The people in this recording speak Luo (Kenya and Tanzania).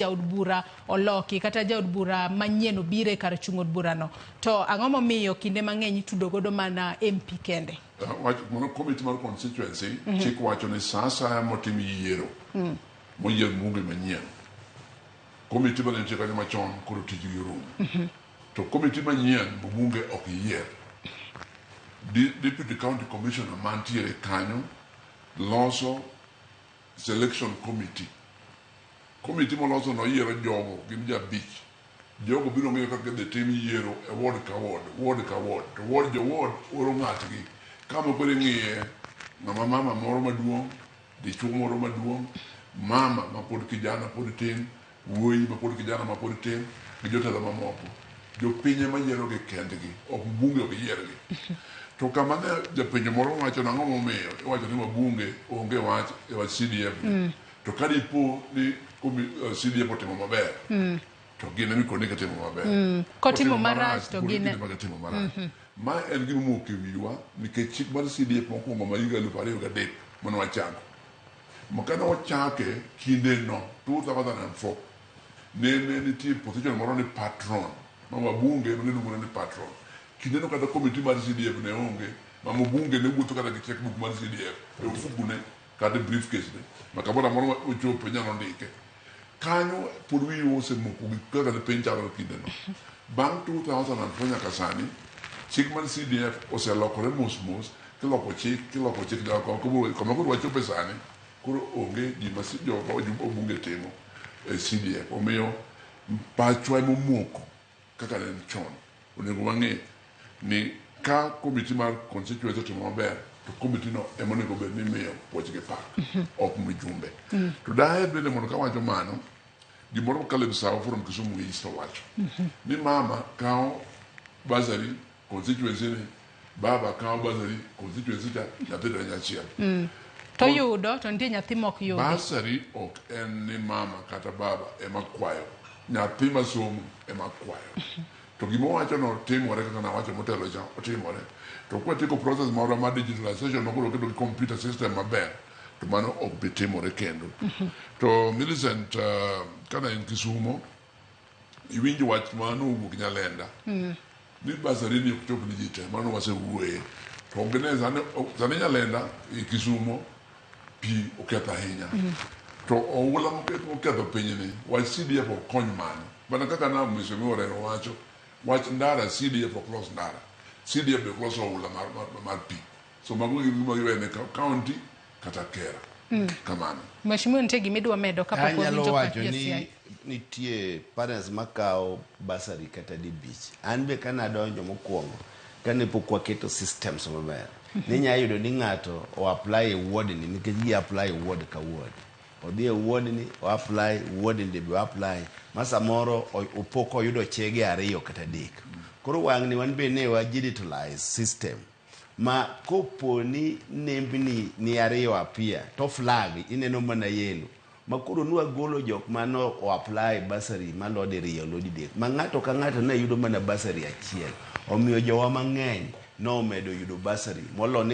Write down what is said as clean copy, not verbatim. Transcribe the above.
jaod bura oloki kata jaod bura manyien obire kar chung'od burano to ang'o momiyo kinde mang'eny itudo godo mana MP kende? Mono committee mar constituency chik wacho ni saa asaya motim yiero moyier bunge manyien committee ma nitie kanyo machon koro tijgi rum to committee manyien bunge ok yier. Deputy County Commissioner mantiere kanyo loso selection committee moloso no yiero jogo gin jabich jogo biro ng'eyo kaka gidhi tim yiero e ward ka ward to ward oro ng'atgi kama kore ng'iye ng'ama mama moro maduong', dichuo moro maduong', mama ma pod kijana pod tin, wuoyi ma pod kijana ma pod tin, gi jotelo mamoko. Jopinye ma yiero gi kendgi, ok bunge ok yiergi. To kama ne japenjo moro wacho nang'o momiyo iwacho ni bunge onge wach e wach CDF. To ka dipo ni CDF otimo maber, to gin emi koni katimo maber. Kotimo marach to gin katimo marach. Ma en gima moke wiwa nikech chik mar CDF mokwongo ma higa 2003 mane wachako. Makane wachake kinde no 2004 ne nitie position moro ni patron ma wabunge ne luongo ni patron. Kinde no kata committee mar CDF ne onge ma bunge ne wuotho kata gi checkbook mar CDF e ofukune kata briefcase ne makabora moro ochopo nyalo ndike kanyo pod wiyo osemoko gi kaka ne piny chalo kinde no. Bang' 2004 nyaka sani chik mar CDF oselokore mos kiloko chik jako kama koro wachopo sani koro onge gima bunge timo e CDF omiyo pachwa emomoko kaka ne chon. Onego wang'e ni ka committee mar constituency timo maber to committee no ema onego bed ni miyo puochgi pak ok mijumbe. To daher bende mondo kawacho mano gimoro Caleb Sawa from Kisumu East owacho ni mama kao basari constituency ni baba kao basari constituency ta nyathi nyachiel to yudo to nitie nyathi mok yudo. Basari ok en ni mama kata baba ema kwayo, nyathi masomo ema kwayo. To gima wacho no timore kaka na wacho motelo cha otimore. To kwa tiko process moro ma digitalization no koro keto computer system maber to mano ok bi timore kendo. To Millicent kana in Kisumo iwinjo wach mano wuok Nyalenda ni basari ni kuchop ni jite mano wasewuoye to ongeneza ne Nyalenda i Kisumo pi oketho ahinya to oula moketho piny ni wach CDF okony mano bana kaka na mheshimiwa Orero wacho wach ndara CDF ok los ndara, CDF be los oula mar pi. So mago gima giwene county kata kera kamano. Mheshimiwa nitie gimidwa medo kapok winjo wacho ni nitie parents makao basari kata dibich. An be kana donjo mokwongo kane pok waketo systems maber ni nyayudo ni ng'ato o apply e ward ni nikech gi apply ward ka ward. Odhi e ward ni o apply ward ni be apply masa moro opoko oyudo chege 2 kata 3. Koro wang'ni wan be ne wa digitalize system ma kopo ni nembni ni 2 apia to flag ineno mana yelo makoro nwa golo jok mano o apply basari malode 2 lodi 3 ma ng'ato ka ng'ato ne yudo mana basari achiel omiyo jowa mang'eny no medo yudo basari molo